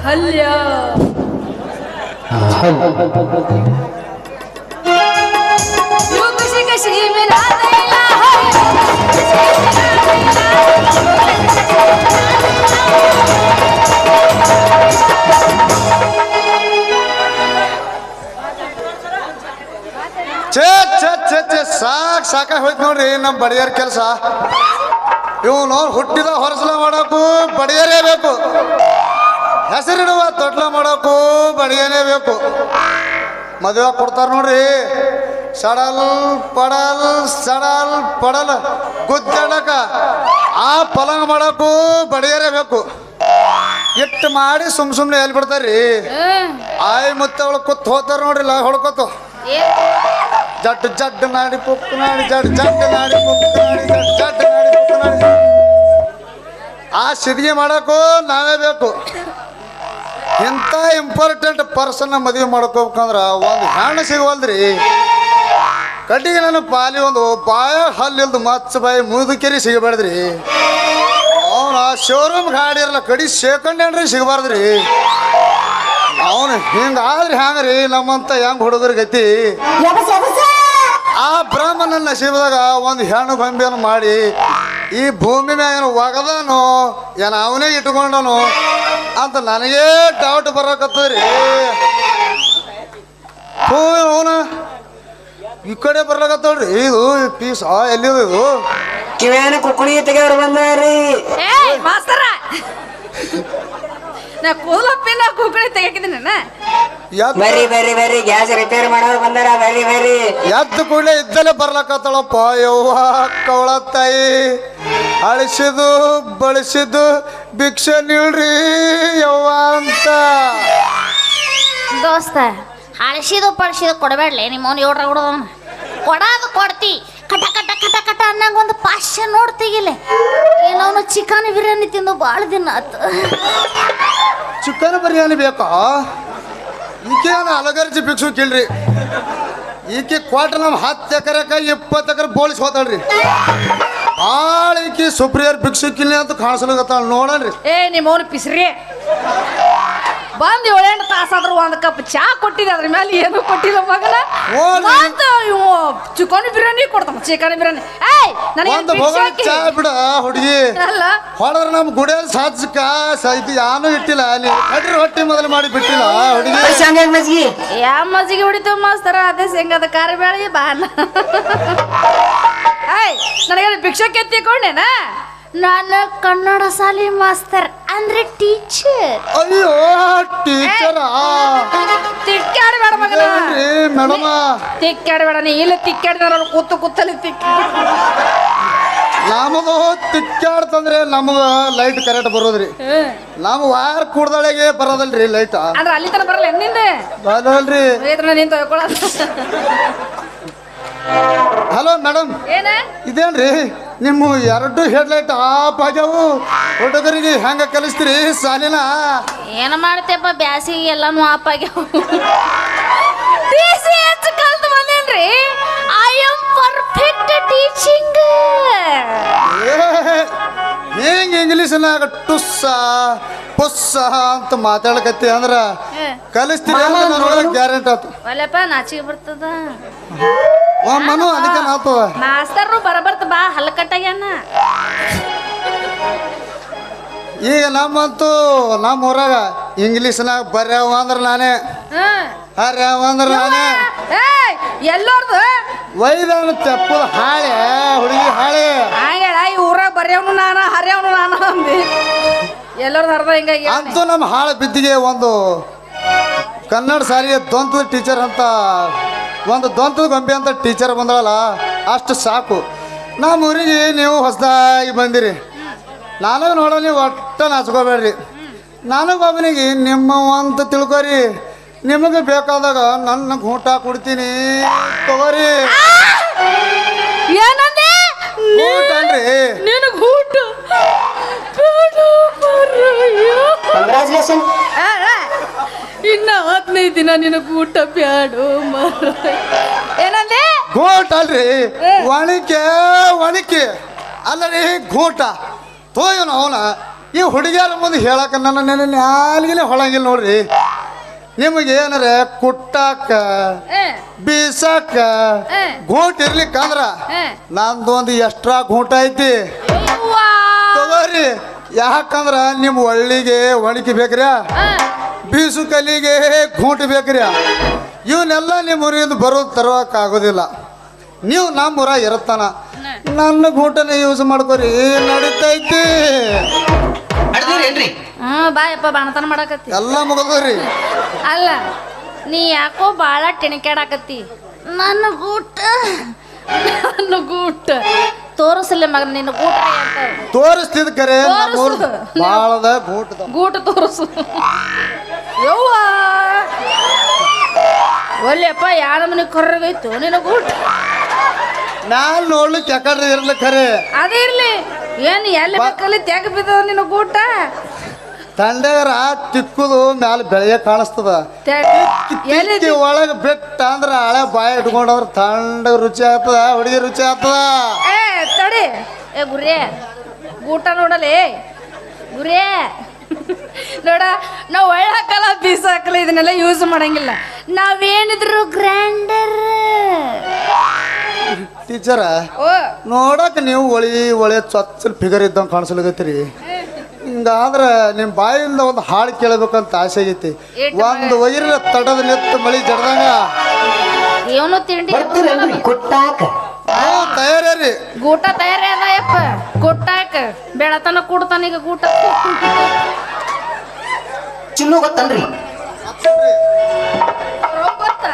ಹಲ್ಯ you ಖುಷಿ ಖುಷಿ ಮಿಲಾ ದೈಲಾ ಸಾಕಾಗಿ ಹೋಯ್ತು ನೋಡ್ರಿ ನಮ್ಮ ಬಡಿಯರ್ ಕೆಲಸ. ಇವನು ಹುಟ್ಟಿದ ಹೊರಸಲ ಮಾಡೋಕು ಬಡಿಯರೇ ಬೇಕು, ಹೆಸರಿಡುವ ತೊಟ್ಲ ಮಾಡೋಕು ಬಡಿಯನೇ ಬೇಕು. ಮದುವೆ ಕೊಡ್ತಾರ ನೋಡ್ರಿ, ಸಡಲ್ ಪಡಲ್ ಸಡಲ್ ಪಡಲ್ ಗುದ್ದಾಡಕ ಆ ಪಲಂಗ ಮಾಡೋಕು ಬಡಿಯರೇ ಬೇಕು. ಇಟ್ಟು ಮಾಡಿ ಸುಮ್ಮನೆ ಎಲ್ಲಿ ಬಿಡ್ತಾರ್ರಿ. ಆಯ್ ಮತ್ತೆ ಅವಳು ಕೂತ್ ಹೋತಾರ ನೋಡ್ರಿ ಲಾ ಹೊಡ್ಕೋತು. ಜಡ್ ಜಡ್ ನಾಡಿ ಪುಕ್ಕು ನಾಡಿ ಜಡ್ ಜಡ್ ನಾಡಿ ಪುಕ್ಕು ನಾಡಿ ಜಡ್ ಜಡ್ ನಾಡಿ ಪುಕ್ಕು ನಾಡಿ. ಆ ಸಿದ್ಗೆ ಮಾಡೋಕು ನಾವೇ ಬೇಕು. ಇಂಥ ಇಂಪಾರ್ಟೆಂಟ್ ಪರ್ಸನ್ನ ಮದುವೆ ಮಾಡ್ಕೋಬೇಕಂದ್ರೆ ಒಂದು ಹೆಣ್ಣು ಸಿಗವಲ್ದ್ರಿ. ಕಟ್ಟಿಗೆ ನನ್ನ ಪಾಲಿ ಒಂದು ಬಾಯ ಹಲ್ಲಿಲ್ದು ಮಚ್ಚ ಬಾಯಿ ಮುದುಕೆರಿ ಸಿಗಬಾರ್ದ್ರಿ. ಅವನು ಆ ಶೋರೂಮ್ ಗಾಡಿ ಇರಲ್ಲ ಕಡಿ ಸೆಕೆಂಡ್ ಹ್ಯಾಂಡ್ರಿ ಸಿಗಬಾರ್ದ್ರಿ. ಅವನು ಹಿಂಗಾದ್ರೆ ಹ್ಯಾಂಗ್ರಿ ನಮ್ಮಂತ ಹೆಂಗ್ ಹುಡುಗರ ಗತಿ. ಆ ಬ್ರಾಹ್ಮಣ ನಸೀಬದಾಗ ಒಂದು ಹೆಣ್ಣು ಗೊಂಬೆಯನ್ನು ಮಾಡಿ ಈ ಭೂಮಿ ಮ್ಯಾಗ ಒಗದಾನು ಏನ ಅವನೇ ಇಟ್ಕೊಂಡನು ಅಂತ ನನಗೇ ಡೌಟ್ ಬರಕತ್ತದ್ರಿ. ಅವನ ಈ ಕಡೆ ಬರ್ಲಾಕತ್ತವ್ರಿ. ಇದು ಪೀಸ್ ಎಲ್ಲಿದು ಇದು ಕಿವೇನ ಕುಕ್ಕುಳಿ ತೆಗೆಯವ್ರು ಬಂದಾರ್ರಿ. ಮಾಸ್ತರ ನಾ ಕೂದಲಪ್ಪಿನ ಕುಕ್ಕುಳಿ ತೆಗಿದ್ದೀನಿ. ಬರ್ರಿ ಬರ್ರಿ ಬರ್ರಿ ಗ್ಯಾಸ್ ರಿಪೇರ್ ಮಾಡೋರು ಬಂದಾರ. ಬರ್ರಿ ಬರ್ರಿ. ಎದ್ದು ಕೂಡಲೇ ಇದ್ದಲ್ಲೇ ಬರ್ಲಾಕತ್ತಳಪ್ಪ. ಯವ್ವ ಕವಳ ತಾಯಿ ಅಳಿಸಿದು ಬಳಸಿದ್ದು ಭಿಕ್ಷೆ ನೀಡ್ರಿ ಯವ್ವ ಅಂತ. ದೋಸ್ತ ಹಳಸಿದು ಪಳಸಿದು ಕೊಡಬೇಡ್ಲೆ ನಿಮ್ಮವ್ನು ಏಳ್ರ ಕೊಡೋದವನ ಕೊಡೋದು ಕೊಡ್ತಿ. ಕಟ ಕಟ ಕಟ ಕಟ ಅನ್ನಂಗ ಒಂದು ಪಾಶ್ಯ ನೋಡ್ತೀಗಿಲ್ಲ. ಏನವನು ಚಿಕನ್ ಬಿರಿಯಾನಿ ತಿಂದು ಭಾಳ ದಿನ ಆತು. ಚಿಕನ್ ಬಿರಿಯಾನಿ ಬೇಕಾ? ಈಕೆ ಅಲಗರ್ಜಿ ಭಿಕ್ಷು ಕೇಳ್ರಿ. ಈಕೆ ಕ್ವಾಟ ನಮ್ಮ 10 ಎಕರೆಕ 20 ಎಕರೆ ಬೋಳಿಸಿ ಹೋತಾಳ್ರಿ. ಭಾಳ ಈಕಿ ಸುಪ್ರಿಯರ್ ಭಿಕ್ಷುಕಿಲ್ಲ ಅಂತ ಕಾಣಿಸ್ಲಾಗತ್ತಾಳ ನೋಡನ್ರಿ. ನಿಮ್ಮವ್ನು ಪಿಸ್ರಿ ಬಂದು 7-8 ತಾಸಾದ್ರೂ ಒಂದು ಕಪ್ ಚಾ ಕೊಟ್ಟಿದ್ದೆ, ಅದ್ರ ಮೇಲೆ ಏನು ಕೊಟ್ಟಿಲ್ಲ ಮಗನ. ಇವು ಚಿಕನ್ ಬಿರಿಯಾನಿ ಕೊಡ್ತಾನ. ಚಿಕನ್ ಬಿರಿಯಾನಿ ಚಾ ಬಿಡ ಹುಡುಗಿ ಹೊಡೆದ್ರ ನಮ್ ಗುಡಿಯಲ್ಲಿ ಸಾಚಕ ಇದು ಯಾನು ಇಟ್ಟಿಲ್ಲ. ಅಲ್ಲಿ ಕಡ್ರಿ ಹೊಟ್ಟಿ ಮೊದಲು ಮಾಡಿ ಬಿಟ್ಟಿಲ್ಲ ಹುಡುಗಿ. ಯಾವ ಮಜ್ಜಿಗೆ ಹೊಡಿತು ಮಾಸ್ತರ? ಅದೇ ಶೇಂಗಾದ ಖಾರ ಬೇಳೆ ಬಾನ. ನನಗೆ ಭಿಕ್ಷಕ್ಕೆ ಎತ್ತಿಕೊಂಡೇನ? ನಾನು ಕನ್ನಡ ಶಾಲೆ ಮಾಸ್ತರ್ ಅಂದ್ರೆ ಟೀಚರ್. ಅಯ್ಯೋ ಟೀಚರಾ? ತಿಕ್ಕಾಡಬೇಡ ಮಗನ ಮೇಡಮ, ತಿಕ್ಕಾಡಬೇಡ. ನೀ ಇಲ್ಲ ತಿಕ್ಕಾಡಿದಾರ ಕೂತಲ್ಲಿ ನಮಗ ತಿಕ್ಕಾಡ್ತಂದ್ರೆ ನಮಗ ಲೈಟ್ ಕರೆಕ್ಟ್ ಬರೋದ್ರಿ. ನಮ್ ವಾರ ಕೂಡ್ದೊಳಗೆ ಬರೋದಲ್ರಿ ಲೈಟ್. ಅಂದ್ರೆ ಅಲ್ಲಿ ತನ ಬರಲ್ಲ ನಿಂದ ಬರಲ್ರಿ. ನಿಂತ ಹಲೋ ಮೇಡಮ್, ಇದೇನ್ರಿ ನಿಮ್ಮ 2 ಹೆಡ್ಲೈಟ್ ಆಫ್ ಆಗ್ಯಾವು. ಹುಡುಗರಿಗೆ ಹೆಂಗ ಕಲಿಸ್ತೀರಿ ಸಾಲಿನ? ಏನ ಮಾಡ್ತೇಪ್ಪ ಬ್ಯಾಸಿಗೆ ಎಲ್ಲಾನು ಆಪ್ ಆಗ್ಯಾವ. ಕಲ್ತು ಬಂದೇನ್ರಿ. I am perfect teaching. ಹೆಂಗ ಇಂಗ್ಲೀಷ್ನಾಗ ಟುಸ್ಸ ಪುಸ್ಸ ಅಂತ ಮಾತಾಡಕತ್ತಿ ಅಂದ್ರ ಕಲಿಸ್ತೀರಿ ಗ್ಯಾರಂಟಿ ಆತು. ಒಲೆಪ್ಪ ನಾಚಿಗೆ ಬರ್ತದ ಮನು ಅದಕ್ಕೆ ನಾತದ. ಮಾಸ್ತರ್ರು ಬರಬರ್ತ ಬಾ ಹಲ್ಕಟ್ಟಾಗ್ಯಾನ. ಈಗ ನಮ್ಮಂತೂ ನಮ್ಮ ಊರಾಗ ಇಂಗ್ಲೀಷ್ನಾಗ ಬರ್ಯಾವ ಅಂದ್ರ ನಾನೇ, ಹರ್ಯಾವ ಅಂದ್ರ ನಾನೇ. ಎಲ್ಲೋರ್ದು ವೈದಾನ ತೆಪ್ಪದ ಹಾಳೆ ಹುಡುಗಿ ಹಾಳೆ. ಈ ಊರಾಗ ಬರ್ಯಾವನು ನಾನ ಹರ್ಯಾವನು ನಾನ ಅಂದಿ. ಎಲ್ಲೋರ್ದು ಅರ್ಧ ಹಿಂಗಾಗಿ ಅಂತೂ ನಮ್ಮ ಹಾಳ ಬಿದ್ದಿಗೆ ಒಂದು ಕನ್ನಡ ಶಾಲೆಗೆ ದ್ವಂತದ ಟೀಚರ್ ಅಂತ, ಒಂದು ದ್ವಂತದ ಗೊಂಬೆ ಅಂತ ಟೀಚರ್ ಬಂದಳಲ್ಲ, ಅಷ್ಟು ಸಾಕು. ನಮ್ಮ ಊರಿಗೆ ನೀವು ಹೊಸದಾಗಿ ಬಂದಿರಿ. ನನಗೆ ನೋಡೋ ನೀವು ಒಟ್ಟ ನಾಚ್ಕೋಬೇಡ್ರಿ. ನನಗೊಬ್ಬನಿಗೆ ನಿಮ್ಮ ಅಂತ ತಿಳ್ಕೊರಿ. ನಿಮಗೆ ಬೇಕಾದಾಗ ನನ್ನ ಊಟ ಕೊಡ್ತೀನಿ ತಗೋರಿ. ಊಟನ್ರಿ ಊಟ ಇನ್ನ 15 ದಿನ ನಿನಗೆ ಊಟ ಬ್ಯಾಡು ಏನಂದೆ? ಗೋಟ ಅಲ್ರಿ, ಒಣಕೆ ಒಣಕೆ ಅಲ್ಲ ರೀ ಗೋಟ. ತೋಯವನ ಅವನ ಈ ಹುಡುಗಿಯರ ಮುಂದೆ ಹೇಳಕ್ಕೆ ನನ್ನ ನೆನೆ ನಾಲ್ಗಿನೇ ಹೊಳಂಗಿಲ್ಲ ನೋಡ್ರಿ. ನಿಮಗೆ ಏನಾರ ಕುಟ್ಟಾಕ ಬೀಸಾಕ ಗೂಟ್ ಇರ್ಲಿಕ್ಕಂದ್ರ ನಂದೊಂದು ಎಕ್ಸ್ಟ್ರಾ ಗೂಟ ಐತಿ ತಗೋರಿ. ಯಾಕಂದ್ರ ನಿಮ್ಮ ಒಳ್ಳಿಗೆ ಒಣಗಿ ಬೇಕ್ರಿ, ಬೀಸು ಕಲ್ಲಿಗೆ ಗೂಟ ಬೇಕ್ರಿ. ಇವನ್ನೆಲ್ಲ ನಿಮ್ಮ ಊರಿಂದ ಬರೋದು ತರೋಕ್ಕಾಗೋದಿಲ್ಲ. ನೀವು ನಮ್ಮೂರ ಇರುತ್ತಾನ ನನ್ನ ಗೂಟನ ಯೂಸ್ ಮಾಡ್ಕೋರಿ, ನಡೀತೈತಿ. ಬಾಯಪ್ಪ ಬಾಣತನ ಮಾಡಕತ್ತಿ ಎಲ್ಲ ಮುಗಿದ್ರಿ. ಅಲ್ಲ ನೀ ಯಾಕೋ ಬಾಳ ಟೆಣಕ್ಯಾಡಾಕತ್ತಿ. ನನ್ನ ಗೂಟ ತೋರಿಸಲ್ಲ ಮಗ, ನಿನ್ನ ಗೂಟ ಅಂತ ತೋರಿಸ್ತಿದ್ ಕರೆ ತೋರ್ಸು. ಬಾಳದ ಗೂಟ ತೋರಿಸು. ಯವ್ವ ಒಲ್ಲೆಪ್ಪ ಯಾರ ಮನೆ ಕರ್ರಗೈತು ನಿನ್ನ ಗೂಟ. ಮ್ಯಾಲ ನೋಡ್ಲಿಕ್ಕೆ ಯಾಕಡ್ರಿ ಇರ್ಲಿ ಖರೆ, ಅದೇ ಇರ್ಲಿ. ಏನು ಎಲ್ಲಿ ಬೇಕಲ್ಲಿ ತೆಗ ಬಿದ್ದದ ನಿನ್ನ ಗೂಟ. ತಂಡಗರ ತಿಕ್ಕುದು ಮ್ಯಾಲ ಬೆಳೆಯ ಕಾಣಿಸ್ತದ. ಒಳಗ ಬೆಟ್ಟ ಅಂದ್ರ ಹಳೆ ಬಾಯಿ ಇಟ್ಕೊಂಡ್ರ ತಂಡಗ ರುಚಿ ಆಗ್ತದ, ಹುಡುಗಿ ರುಚಿ ಆಗ್ತದ. ಏ ತಡಿ, ಏ ಗುರೇ ಗೂಟ ನೋಡಲೇ ಗುರೇ ನೋಡ. ನಾವು ಒಳ್ಳೆ ಹಾಕಲ್ಲ ಬೀಸ ಹಾಕಲ್ಲ ಇದನ್ನೆಲ್ಲ ಯೂಸ್ ಮಾಡಂಗಿಲ್ಲ. ನಾವೇನಿದ್ರು ಗ್ರ್ಯಾಂಡರ್ ಟೀಚರ ನೋಡಕ್ ನೀವು ಒಳ್ಳೆ ಚೊಚ್ಚಲ್ ಫಿಗರ್ ಇದ್ದಂಗೆ ಕಾಣಿಸ್ಲಿಕತ್ತೀರಿ. ಹಿಂಗಾದ್ರ ನಿಮ್ಮ ಬಾಯಿಂದ ಒಂದು ಹಾಡು ಕೇಳಬೇಕಂತ ಆಸೆ ಆಗೈತಿ. ಒಂದು ವೈರ ತಡದ ನಿತ್ತು ಮಳಿ ಜಡ್ದಂಗ ಇವನು ತಿಂಡಿ ತಯಾರಿ ಗೂಟ ತಯಾರಿ ಅದ ಯಪ್ಪ. ಕೊಟ್ಟಾಕ ಬೆಳತನ ಕೊಡ್ತಾನ ಈಗ ಗೂಟ. ಚಿನ್ನು ಗೊತ್ತನ್ರಿ? ಗೊತ್ತ